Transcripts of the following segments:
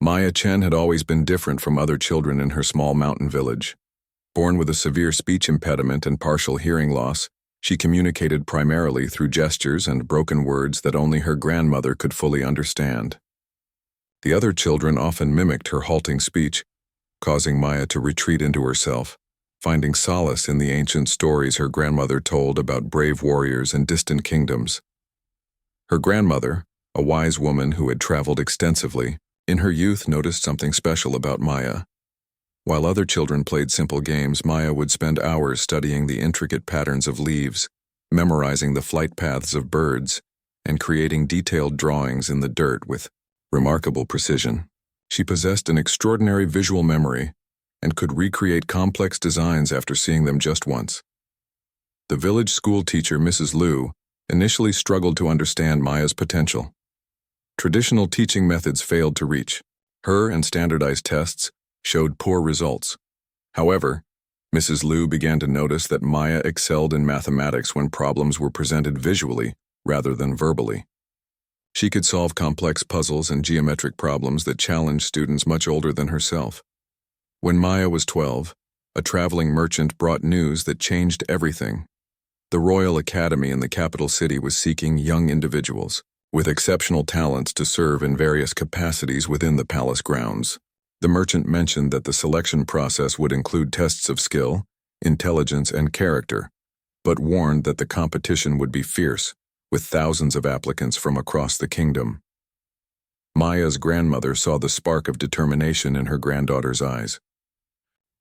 Maya Chen had always been different from other children in her small mountain village. Born with a severe speech impediment and partial hearing loss, she communicated primarily through gestures and broken words that only her grandmother could fully understand. The other children often mimicked her halting speech, causing Maya to retreat into herself, finding solace in the ancient stories her grandmother told about brave warriors and distant kingdoms. Her grandmother, a wise woman who had traveled extensively, in her youth noticed something special about Maya. While other children played simple games, Maya would spend hours studying the intricate patterns of leaves, memorizing the flight paths of birds, and creating detailed drawings in the dirt with remarkable precision. She possessed an extraordinary visual memory and could recreate complex designs after seeing them just once. The village school teacher, Mrs. Liu, initially struggled to understand Maya's potential. Traditional teaching methods failed to reach her, and standardized tests showed poor results. However, Mrs. Liu began to notice that Maya excelled in mathematics when problems were presented visually rather than verbally. She could solve complex puzzles and geometric problems that challenged students much older than herself. When Maya was 12, a traveling merchant brought news that changed everything. The Royal Academy in the capital city was seeking young individuals with exceptional talents to serve in various capacities within the palace grounds. The merchant mentioned that the selection process would include tests of skill, intelligence, and character, but warned that the competition would be fierce, with thousands of applicants from across the kingdom. Maya's grandmother saw the spark of determination in her granddaughter's eyes.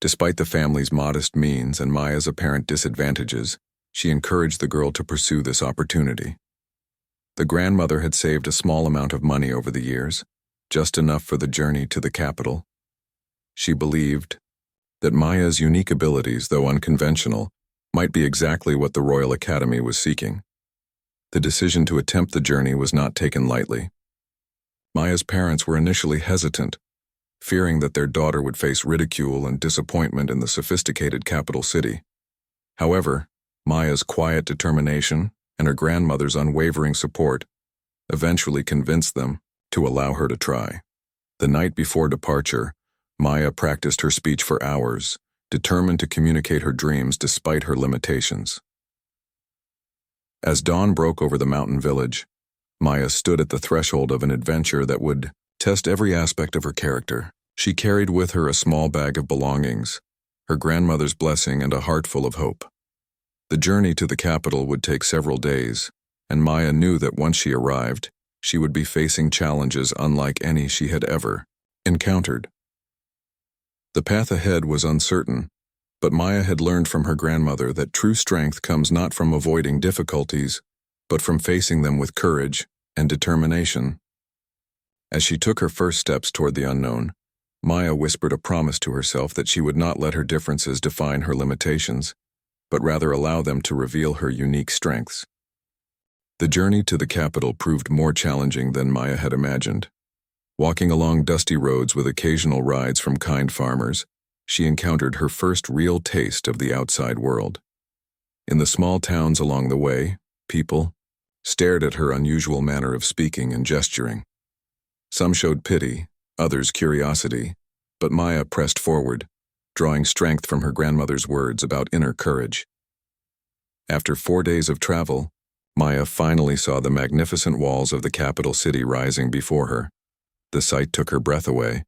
Despite the family's modest means and Maya's apparent disadvantages, she encouraged the girl to pursue this opportunity. The grandmother had saved a small amount of money over the years, just enough for the journey to the capital. She believed that Maya's unique abilities, though unconventional, might be exactly what the Royal Academy was seeking. The decision to attempt the journey was not taken lightly. Maya's parents were initially hesitant, fearing that their daughter would face ridicule and disappointment in the sophisticated capital city. However, Maya's quiet determination and her grandmother's unwavering support eventually convinced them to allow her to try. The night before departure, Maya practiced her speech for hours, determined to communicate her dreams despite her limitations. As dawn broke over the mountain village, Maya stood at the threshold of an adventure that would test every aspect of her character. She carried with her a small bag of belongings, her grandmother's blessing, and a heart full of hope. The journey to the capital would take several days, and Maya knew that once she arrived, she would be facing challenges unlike any she had ever encountered. The path ahead was uncertain, but Maya had learned from her grandmother that true strength comes not from avoiding difficulties, but from facing them with courage and determination. As she took her first steps toward the unknown, Maya whispered a promise to herself that she would not let her differences define her limitations, but rather allow them to reveal her unique strengths. The journey to the capital proved more challenging than Maya had imagined. Walking along dusty roads with occasional rides from kind farmers, she encountered her first real taste of the outside world. In the small towns along the way, people stared at her unusual manner of speaking and gesturing. Some showed pity, others curiosity, but Maya pressed forward, drawing strength from her grandmother's words about inner courage. After 4 days of travel, Maya finally saw the magnificent walls of the capital city rising before her. The sight took her breath away.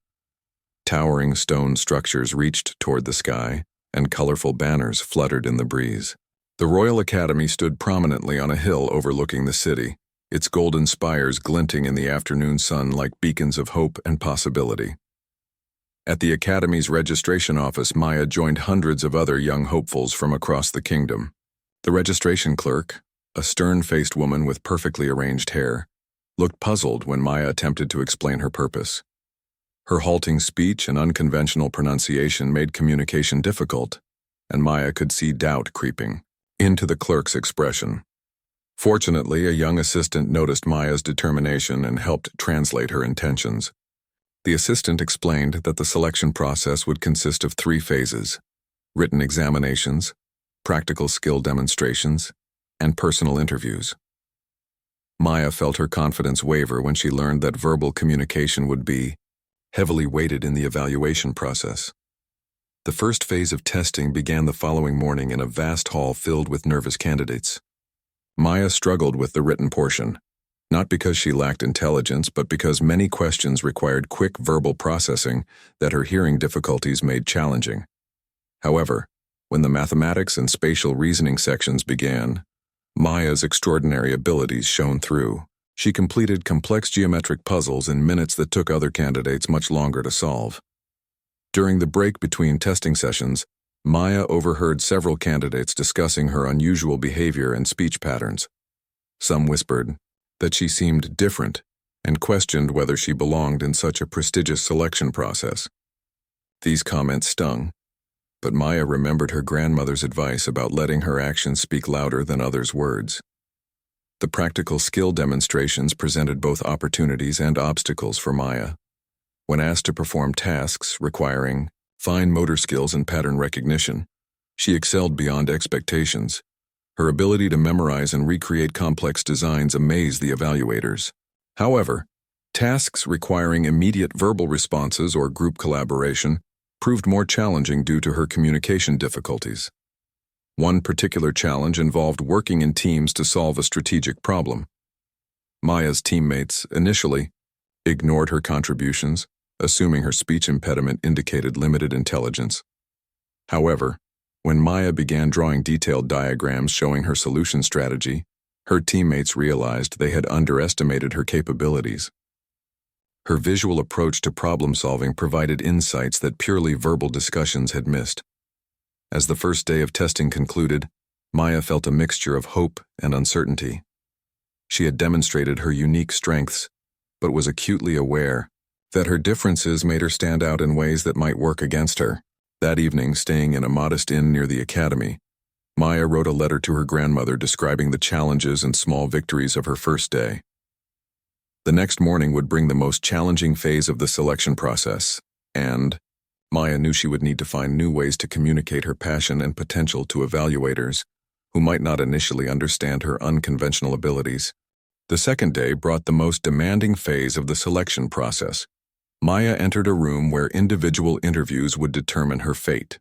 Towering stone structures reached toward the sky, and colorful banners fluttered in the breeze. The Royal Academy stood prominently on a hill overlooking the city, its golden spires glinting in the afternoon sun like beacons of hope and possibility. At the Academy's registration office, Maya joined hundreds of other young hopefuls from across the kingdom. The registration clerk, a stern-faced woman with perfectly arranged hair, looked puzzled when Maya attempted to explain her purpose. Her halting speech and unconventional pronunciation made communication difficult, and Maya could see doubt creeping into the clerk's expression. Fortunately, a young assistant noticed Maya's determination and helped translate her intentions. The assistant explained that the selection process would consist of 3 phases: written examinations, practical skill demonstrations, and personal interviews. Maya felt her confidence waver when she learned that verbal communication would be heavily weighted in the evaluation process. The first phase of testing began the following morning in a vast hall filled with nervous candidates. Maya struggled with the written portion, not because she lacked intelligence, but because many questions required quick verbal processing that her hearing difficulties made challenging. However, when the mathematics and spatial reasoning sections began, Maya's extraordinary abilities shone through. She completed complex geometric puzzles in minutes that took other candidates much longer to solve. During the break between testing sessions, Maya overheard several candidates discussing her unusual behavior and speech patterns. Some whispered that she seemed different and questioned whether she belonged in such a prestigious selection process. These comments stung, but Maya remembered her grandmother's advice about letting her actions speak louder than others' words. The practical skill demonstrations presented both opportunities and obstacles for Maya. When asked to perform tasks requiring fine motor skills and pattern recognition, she excelled beyond expectations. Her ability to memorize and recreate complex designs amazed the evaluators. However, tasks requiring immediate verbal responses or group collaboration proved more challenging due to her communication difficulties. One particular challenge involved working in teams to solve a strategic problem. Maya's teammates initially ignored her contributions, assuming her speech impediment indicated limited intelligence. However, when Maya began drawing detailed diagrams showing her solution strategy, her teammates realized they had underestimated her capabilities. Her visual approach to problem-solving provided insights that purely verbal discussions had missed. As the first day of testing concluded, Maya felt a mixture of hope and uncertainty. She had demonstrated her unique strengths, but was acutely aware that her differences made her stand out in ways that might work against her. That evening, staying in a modest inn near the academy, Maya wrote a letter to her grandmother describing the challenges and small victories of her first day. The next morning would bring the most challenging phase of the selection process, and Maya knew she would need to find new ways to communicate her passion and potential to evaluators who might not initially understand her unconventional abilities. The second day brought the most demanding phase of the selection process. Maya entered a room where individual interviews would determine her fate.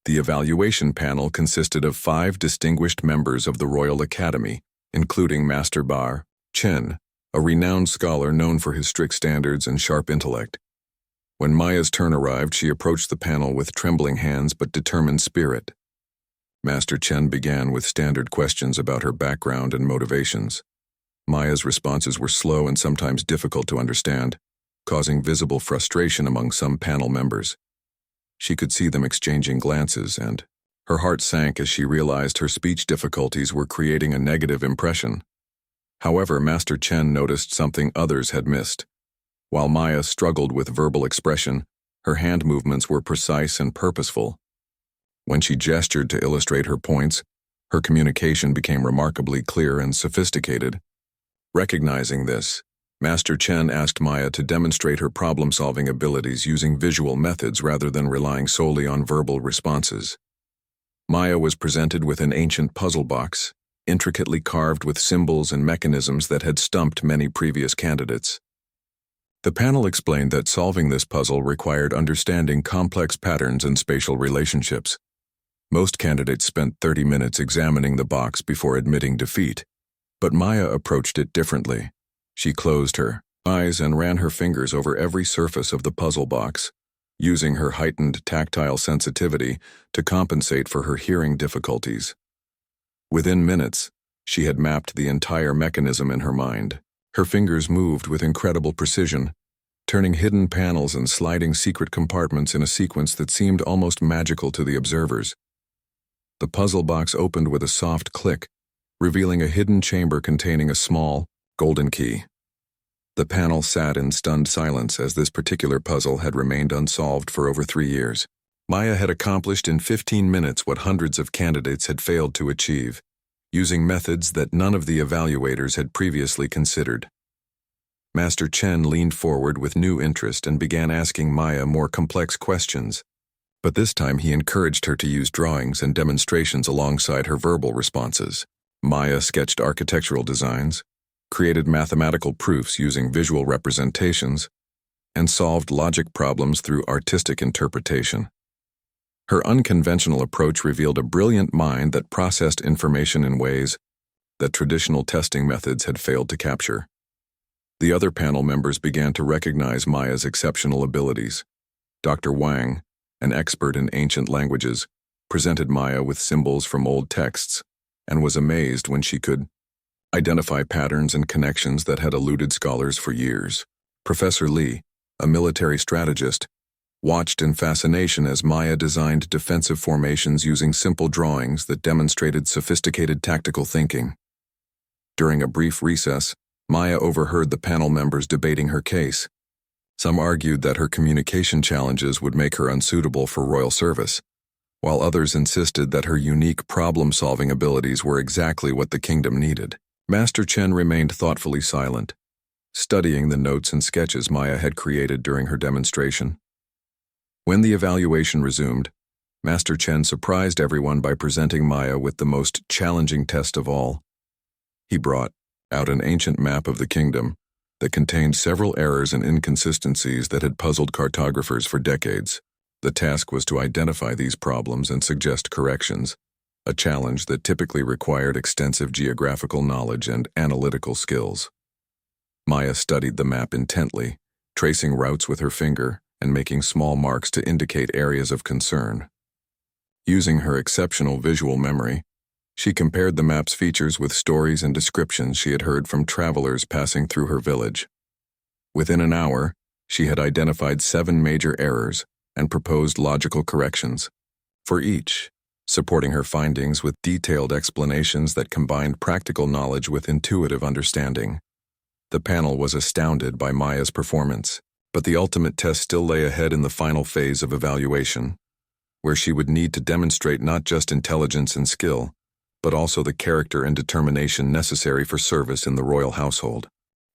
The evaluation panel consisted of 5 distinguished members of the Royal Academy, including Master Bar Chen, a renowned scholar known for his strict standards and sharp intellect. When Maya's turn arrived, she approached the panel with trembling hands but determined spirit. Master Chen began with standard questions about her background and motivations. Maya's responses were slow and sometimes difficult to understand, causing visible frustration among some panel members. She could see them exchanging glances, and her heart sank as she realized her speech difficulties were creating a negative impression. However, Master Chen noticed something others had missed. While Maya struggled with verbal expression, her hand movements were precise and purposeful. When she gestured to illustrate her points, her communication became remarkably clear and sophisticated. Recognizing this, Master Chen asked Maya to demonstrate her problem-solving abilities using visual methods rather than relying solely on verbal responses. Maya was presented with an ancient puzzle box, intricately carved with symbols and mechanisms that had stumped many previous candidates. The panel explained that solving this puzzle required understanding complex patterns and spatial relationships. Most candidates spent 30 minutes examining the box before admitting defeat, but Maya approached it differently. She closed her eyes and ran her fingers over every surface of the puzzle box, using her heightened tactile sensitivity to compensate for her hearing difficulties. Within minutes, she had mapped the entire mechanism in her mind. Her fingers moved with incredible precision, turning hidden panels and sliding secret compartments in a sequence that seemed almost magical to the observers. The puzzle box opened with a soft click, revealing a hidden chamber containing a small, golden key. The panel sat in stunned silence as this particular puzzle had remained unsolved for over 3 years. Maya had accomplished in 15 minutes what hundreds of candidates had failed to achieve, using methods that none of the evaluators had previously considered. Master Chen leaned forward with new interest and began asking Maya more complex questions, but this time he encouraged her to use drawings and demonstrations alongside her verbal responses. Maya sketched architectural designs, created mathematical proofs using visual representations, and solved logic problems through artistic interpretation. Her unconventional approach revealed a brilliant mind that processed information in ways that traditional testing methods had failed to capture. The other panel members began to recognize Maya's exceptional abilities. Dr. Wang, an expert in ancient languages, presented Maya with symbols from old texts and was amazed when she could identify patterns and connections that had eluded scholars for years. Professor Li, a military strategist, watched in fascination as Maya designed defensive formations using simple drawings that demonstrated sophisticated tactical thinking. During a brief recess, Maya overheard the panel members debating her case. Some argued that her communication challenges would make her unsuitable for royal service, while others insisted that her unique problem-solving abilities were exactly what the kingdom needed. Master Chen remained thoughtfully silent, studying the notes and sketches Maya had created during her demonstration. When the evaluation resumed, Master Chen surprised everyone by presenting Maya with the most challenging test of all. He brought out an ancient map of the kingdom that contained several errors and inconsistencies that had puzzled cartographers for decades. The task was to identify these problems and suggest corrections, a challenge that typically required extensive geographical knowledge and analytical skills. Maya studied the map intently, tracing routes with her finger and making small marks to indicate areas of concern. Using her exceptional visual memory, she compared the map's features with stories and descriptions she had heard from travelers passing through her village. Within an hour, she had identified 7 major errors and proposed logical corrections for each, supporting her findings with detailed explanations that combined practical knowledge with intuitive understanding. The panel was astounded by Maya's performance, but the ultimate test still lay ahead in the final phase of evaluation, where she would need to demonstrate not just intelligence and skill, but also the character and determination necessary for service in the royal household.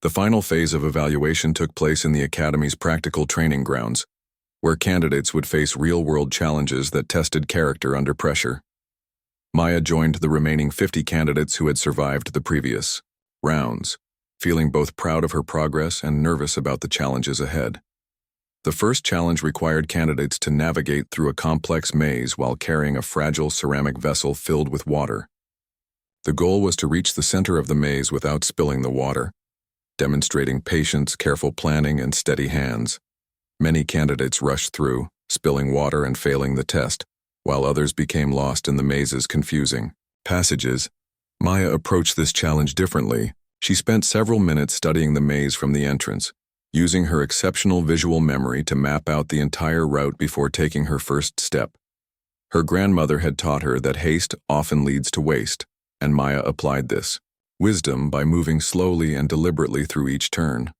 The final phase of evaluation took place in the Academy's practical training grounds, where candidates would face real-world challenges that tested character under pressure. Maya joined the remaining 50 candidates who had survived the previous rounds, feeling both proud of her progress and nervous about the challenges ahead. The first challenge required candidates to navigate through a complex maze while carrying a fragile ceramic vessel filled with water. The goal was to reach the center of the maze without spilling the water, demonstrating patience, careful planning, and steady hands. Many candidates rushed through, spilling water and failing the test, while others became lost in the maze's confusing passages. Maya approached this challenge differently. She spent several minutes studying the maze from the entrance, using her exceptional visual memory to map out the entire route before taking her first step. Her grandmother had taught her that haste often leads to waste, and Maya applied this wisdom by moving slowly and deliberately through each turn.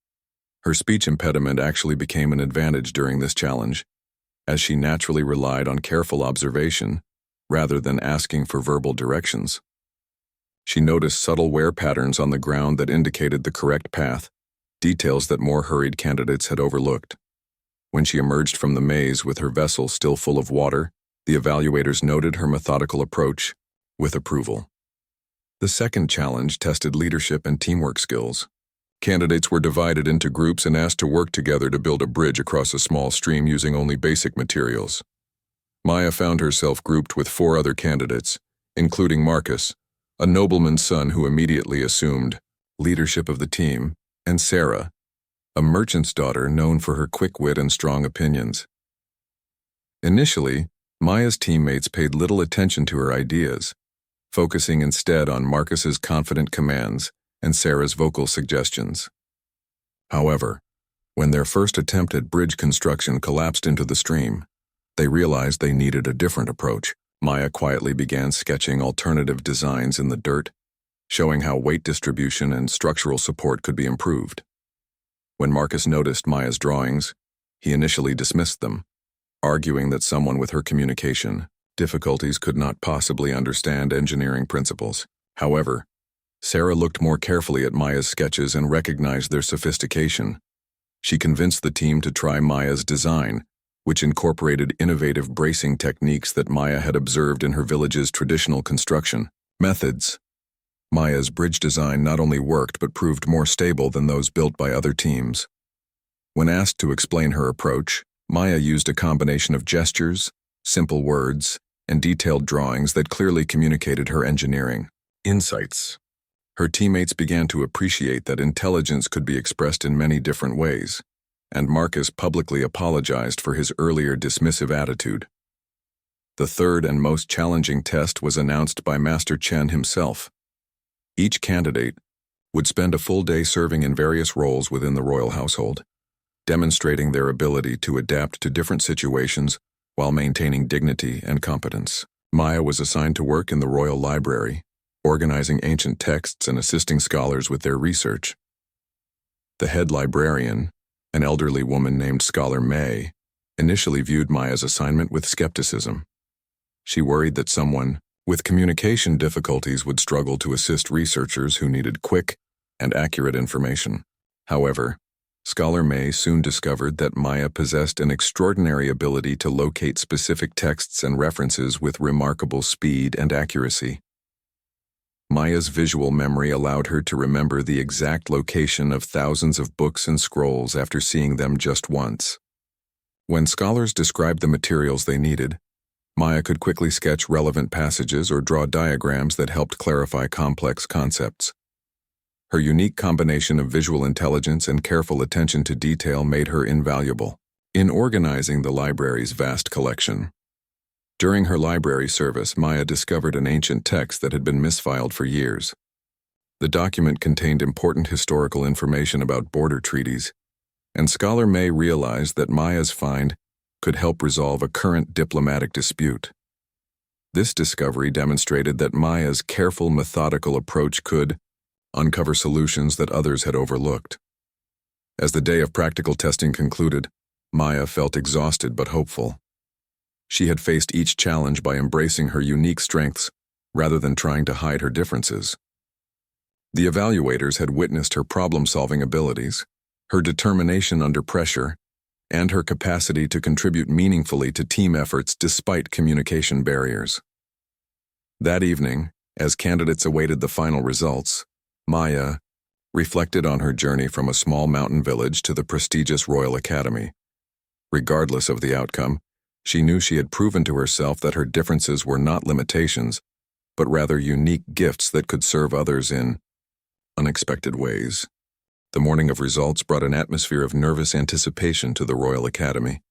Her speech impediment actually became an advantage during this challenge, as she naturally relied on careful observation rather than asking for verbal directions. She noticed subtle wear patterns on the ground that indicated the correct path, details that more hurried candidates had overlooked. When she emerged from the maze with her vessel still full of water, the evaluators noted her methodical approach with approval. The second challenge tested leadership and teamwork skills. Candidates were divided into groups and asked to work together to build a bridge across a small stream using only basic materials. Maya found herself grouped with 4 other candidates, including Marcus, a nobleman's son who immediately assumed leadership of the team, and Sarah, a merchant's daughter known for her quick wit and strong opinions. Initially, Maya's teammates paid little attention to her ideas, focusing instead on Marcus's confident commands and Sarah's vocal suggestions. However, when their first attempt at bridge construction collapsed into the stream, they realized they needed a different approach. Maya quietly began sketching alternative designs in the dirt, showing how weight distribution and structural support could be improved. When Marcus noticed Maya's drawings, he initially dismissed them, arguing that someone with her communication difficulties could not possibly understand engineering principles. However, Sarah looked more carefully at Maya's sketches and recognized their sophistication. She convinced the team to try Maya's design, which incorporated innovative bracing techniques that Maya had observed in her village's traditional construction methods. Maya's bridge design not only worked but proved more stable than those built by other teams. When asked to explain her approach, Maya used a combination of gestures, simple words, and detailed drawings that clearly communicated her engineering insights. Her teammates began to appreciate that intelligence could be expressed in many different ways, and Marcus publicly apologized for his earlier dismissive attitude. The third and most challenging test was announced by Master Chen himself. Each candidate would spend a full day serving in various roles within the royal household, demonstrating their ability to adapt to different situations while maintaining dignity and competence. Maya was assigned to work in the royal library, organizing ancient texts and assisting scholars with their research. The head librarian, an elderly woman named Scholar May, initially viewed Maya's assignment with skepticism. She worried that someone with communication difficulties would struggle to assist researchers who needed quick and accurate information. However, Scholar May soon discovered that Maya possessed an extraordinary ability to locate specific texts and references with remarkable speed and accuracy. Maya's visual memory allowed her to remember the exact location of thousands of books and scrolls after seeing them just once. When scholars described the materials they needed, Maya could quickly sketch relevant passages or draw diagrams that helped clarify complex concepts. Her unique combination of visual intelligence and careful attention to detail made her invaluable in organizing the library's vast collection. During her library service, Maya discovered an ancient text that had been misfiled for years. The document contained important historical information about border treaties, and Scholar May realized that Maya's find could help resolve a current diplomatic dispute. This discovery demonstrated that Maya's careful, methodical approach could uncover solutions that others had overlooked. As the day of practical testing concluded, Maya felt exhausted but hopeful. She had faced each challenge by embracing her unique strengths rather than trying to hide her differences. The evaluators had witnessed her problem-solving abilities, her determination under pressure, and her capacity to contribute meaningfully to team efforts despite communication barriers. That evening, as candidates awaited the final results, Maya reflected on her journey from a small mountain village to the prestigious Royal Academy. Regardless of the outcome, she knew she had proven to herself that her differences were not limitations, but rather unique gifts that could serve others in unexpected ways. The morning of results brought an atmosphere of nervous anticipation to the Royal Academy.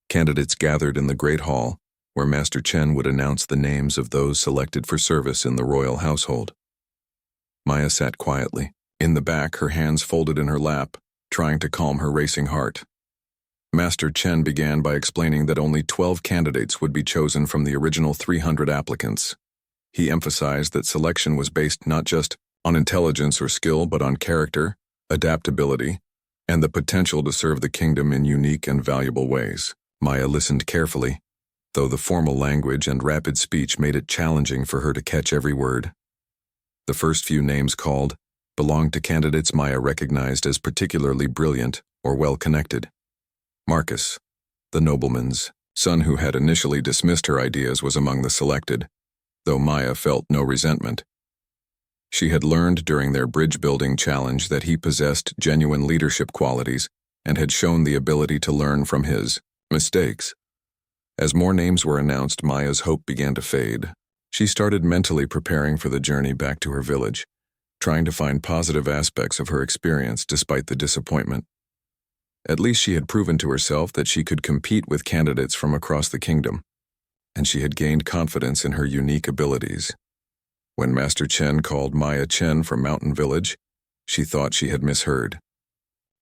Candidates gathered in the Great Hall, where Master Chen would announce the names of those selected for service in the royal household. Maya sat quietly, in the back, her hands folded in her lap, trying to calm her racing heart. Master Chen began by explaining that only 12 candidates would be chosen from the original 300 applicants. He emphasized that selection was based not just on intelligence or skill, but on character, adaptability, and the potential to serve the kingdom in unique and valuable ways. Maya listened carefully, though the formal language and rapid speech made it challenging for her to catch every word. The first few names called belonged to candidates Maya recognized as particularly brilliant or well-connected. Marcus, the nobleman's son who had initially dismissed her ideas, was among the selected, though Maya felt no resentment. She had learned during their bridge-building challenge that he possessed genuine leadership qualities and had shown the ability to learn from his mistakes. As more names were announced, Maya's hope began to fade. She started mentally preparing for the journey back to her village, trying to find positive aspects of her experience despite the disappointment. At least she had proven to herself that she could compete with candidates from across the kingdom, and she had gained confidence in her unique abilities. When Master Chen called Maya Chen from Mountain Village, she thought she had misheard.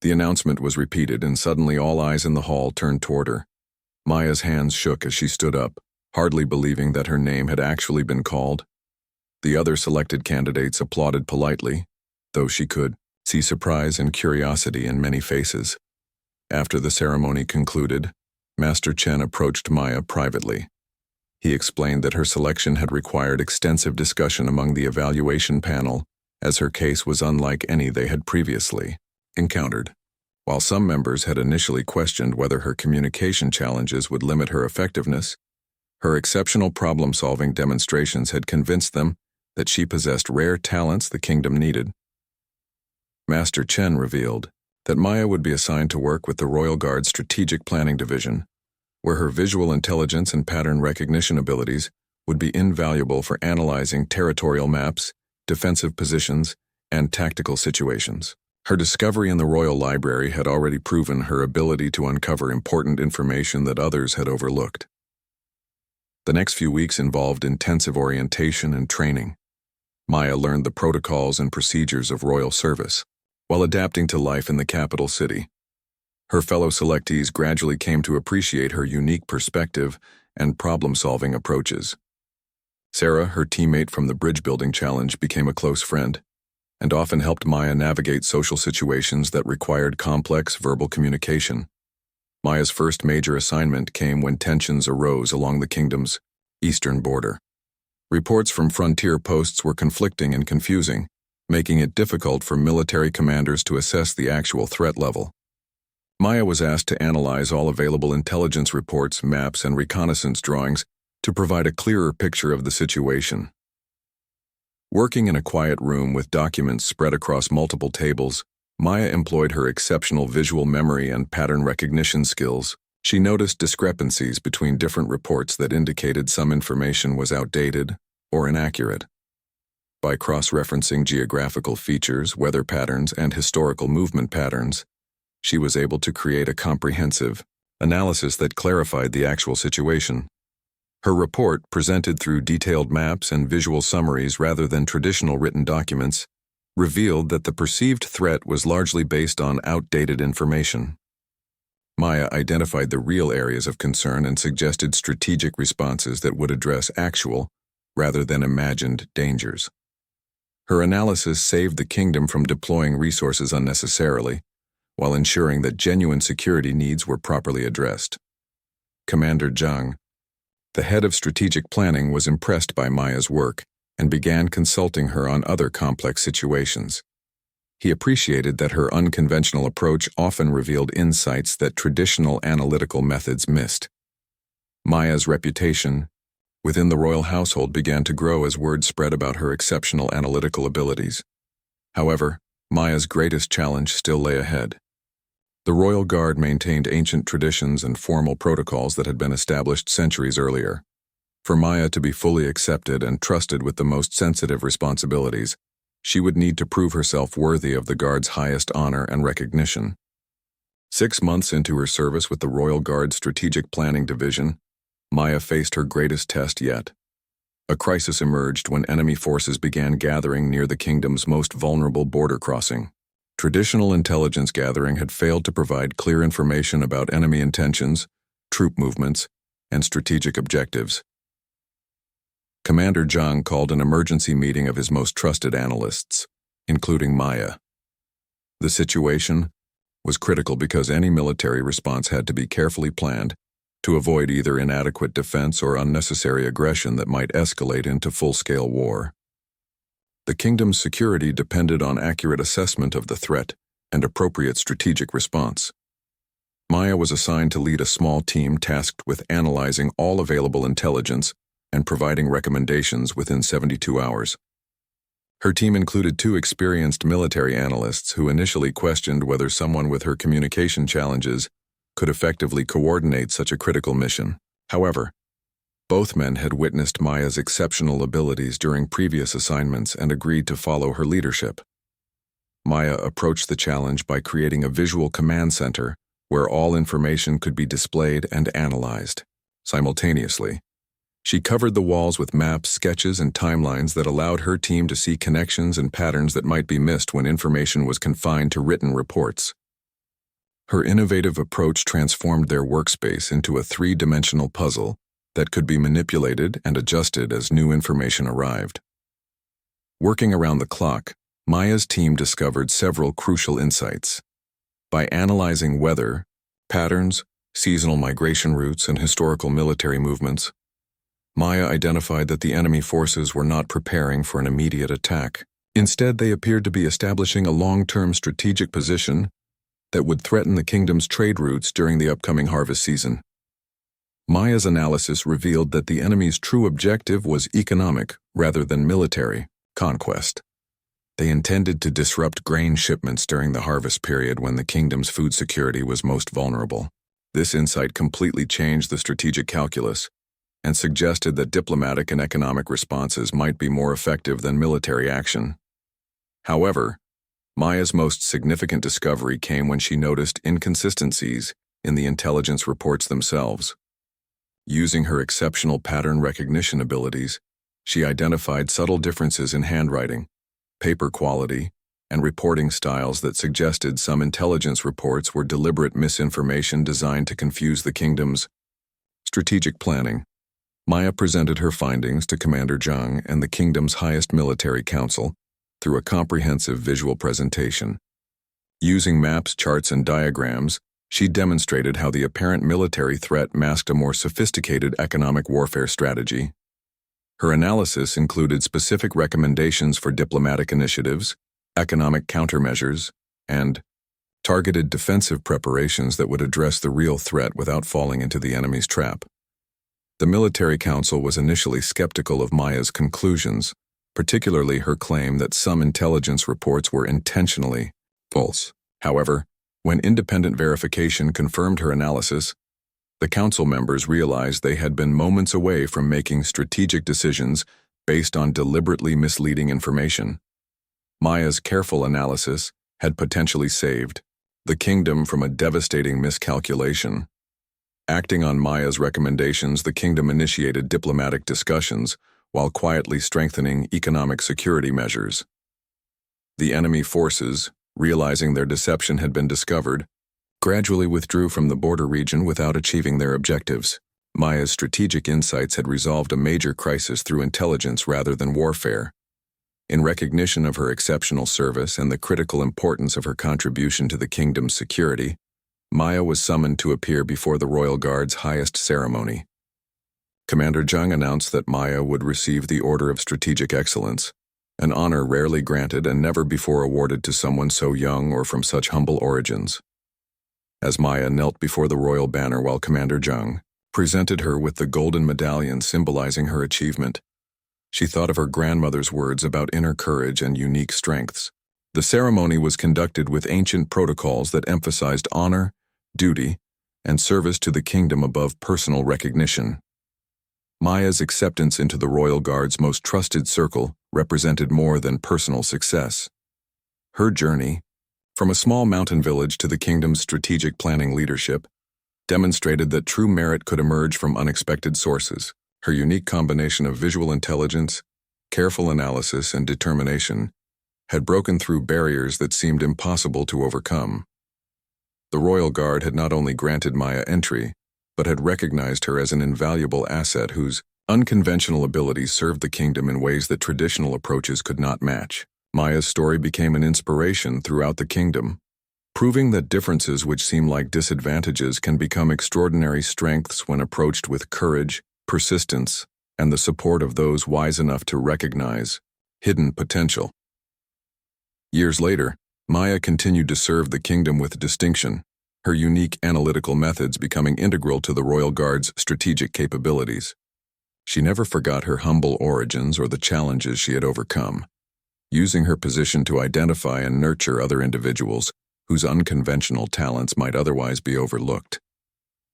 The announcement was repeated, and suddenly all eyes in the hall turned toward her. Maya's hands shook as she stood up, hardly believing that her name had actually been called. The other selected candidates applauded politely, though she could see surprise and curiosity in many faces. After the ceremony concluded, Master Chen approached Maya privately. He explained that her selection had required extensive discussion among the evaluation panel, as her case was unlike any they had previously encountered. While some members had initially questioned whether her communication challenges would limit her effectiveness, her exceptional problem-solving demonstrations had convinced them that she possessed rare talents the kingdom needed. Master Chen revealed that Maya would be assigned to work with the Royal Guard's Strategic Planning Division, where her visual intelligence and pattern recognition abilities would be invaluable for analyzing territorial maps, defensive positions, and tactical situations. Her discovery in the Royal Library had already proven her ability to uncover important information that others had overlooked. The next few weeks involved intensive orientation and training. Maya learned the protocols and procedures of royal service, while adapting to life in the capital city. Her fellow selectees gradually came to appreciate her unique perspective and problem-solving approaches. Sarah, her teammate from the bridge building challenge, became a close friend, and often helped Maya navigate social situations that required complex verbal communication. Maya's first major assignment came when tensions arose along the kingdom's eastern border. Reports from frontier posts were conflicting and confusing, making it difficult for military commanders to assess the actual threat level. Maya was asked to analyze all available intelligence reports, maps, and reconnaissance drawings to provide a clearer picture of the situation. Working in a quiet room with documents spread across multiple tables, Maya employed her exceptional visual memory and pattern recognition skills. She noticed discrepancies between different reports that indicated some information was outdated or inaccurate. By cross-referencing geographical features, weather patterns, and historical movement patterns, she was able to create a comprehensive analysis that clarified the actual situation. Her report, presented through detailed maps and visual summaries rather than traditional written documents, revealed that the perceived threat was largely based on outdated information. Maya identified the real areas of concern and suggested strategic responses that would address actual, rather than imagined, dangers. Her analysis saved the kingdom from deploying resources unnecessarily, while ensuring that genuine security needs were properly addressed. Commander Zhang, the head of strategic planning, was impressed by Maya's work and began consulting her on other complex situations. He appreciated that her unconventional approach often revealed insights that traditional analytical methods missed. Maya's reputation within the royal household began to grow as word spread about her exceptional analytical abilities. However, Maya's greatest challenge still lay ahead. The Royal Guard maintained ancient traditions and formal protocols that had been established centuries earlier. For Maya to be fully accepted and trusted with the most sensitive responsibilities, she would need to prove herself worthy of the Guard's highest honor and recognition. 6 months into her service with the Royal Guard's Strategic Planning Division, Maya faced her greatest test yet. A crisis emerged when enemy forces began gathering near the kingdom's most vulnerable border crossing. Traditional intelligence gathering had failed to provide clear information about enemy intentions, troop movements, and strategic objectives. Commander Zhang called an emergency meeting of his most trusted analysts, including Maya. The situation was critical because any military response had to be carefully planned to avoid either inadequate defense or unnecessary aggression that might escalate into full-scale war. The kingdom's security depended on accurate assessment of the threat and appropriate strategic response. Maya was assigned to lead a small team tasked with analyzing all available intelligence and providing recommendations within 72 hours. Her team included 2 experienced military analysts who initially questioned whether someone with her communication challenges could effectively coordinate such a critical mission. However, both men had witnessed Maya's exceptional abilities during previous assignments and agreed to follow her leadership. Maya approached the challenge by creating a visual command center where all information could be displayed and analyzed. Simultaneously, she covered the walls with maps, sketches, and timelines that allowed her team to see connections and patterns that might be missed when information was confined to written reports. Her innovative approach transformed their workspace into a 3-dimensional puzzle that could be manipulated and adjusted as new information arrived. Working around the clock, Maya's team discovered several crucial insights. By analyzing weather, patterns, seasonal migration routes, and historical military movements, Maya identified that the enemy forces were not preparing for an immediate attack. Instead, they appeared to be establishing a long-term strategic position that would threaten the kingdom's trade routes during the upcoming harvest season. Maya's analysis revealed that the enemy's true objective was economic rather than military conquest. They intended to disrupt grain shipments during the harvest period when the kingdom's food security was most vulnerable. This insight completely changed the strategic calculus and suggested that diplomatic and economic responses might be more effective than military action. However, Maya's most significant discovery came when she noticed inconsistencies in the intelligence reports themselves. Using her exceptional pattern recognition abilities, she identified subtle differences in handwriting, paper quality, and reporting styles that suggested some intelligence reports were deliberate misinformation designed to confuse the kingdom's strategic planning. Maya presented her findings to Commander Zhang and the kingdom's highest military council through a comprehensive visual presentation. Using maps, charts, and diagrams, she demonstrated how the apparent military threat masked a more sophisticated economic warfare strategy. Her analysis included specific recommendations for diplomatic initiatives, economic countermeasures, and targeted defensive preparations that would address the real threat without falling into the enemy's trap. The military council was initially skeptical of Maya's conclusions, particularly her claim that some intelligence reports were intentionally false. However, when independent verification confirmed her analysis, the council members realized they had been moments away from making strategic decisions based on deliberately misleading information. Maya's careful analysis had potentially saved the kingdom from a devastating miscalculation. Acting on Maya's recommendations, the kingdom initiated diplomatic discussions while quietly strengthening economic security measures. The enemy forces, realizing their deception had been discovered, gradually withdrew from the border region without achieving their objectives. Maya's strategic insights had resolved a major crisis through intelligence rather than warfare. In recognition of her exceptional service and the critical importance of her contribution to the kingdom's security, Maya was summoned to appear before the Royal Guard's highest ceremony. Commander Zhang announced that Maya would receive the Order of Strategic Excellence, an honor rarely granted and never before awarded to someone so young or from such humble origins. As Maya knelt before the royal banner while Commander Zhang presented her with the golden medallion symbolizing her achievement, she thought of her grandmother's words about inner courage and unique strengths. The ceremony was conducted with ancient protocols that emphasized honor, duty, and service to the kingdom above personal recognition. Maya's acceptance into the Royal Guard's most trusted circle represented more than personal success. Her journey, from a small mountain village to the kingdom's strategic planning leadership, demonstrated that true merit could emerge from unexpected sources. Her unique combination of visual intelligence, careful analysis, and determination had broken through barriers that seemed impossible to overcome. The Royal Guard had not only granted Maya entry, but had recognized her as an invaluable asset whose unconventional abilities served the kingdom in ways that traditional approaches could not match. Maya's story became an inspiration throughout the kingdom, proving that differences which seem like disadvantages can become extraordinary strengths when approached with courage, persistence, and the support of those wise enough to recognize hidden potential. Years later, Maya continued to serve the kingdom with distinction, her unique analytical methods becoming integral to the Royal Guard's strategic capabilities. She never forgot her humble origins or the challenges she had overcome, using her position to identify and nurture other individuals whose unconventional talents might otherwise be overlooked.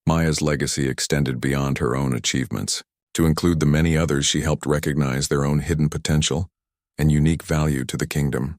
Maya's legacy extended beyond her own achievements, to include the many others she helped recognize their own hidden potential and unique value to the kingdom.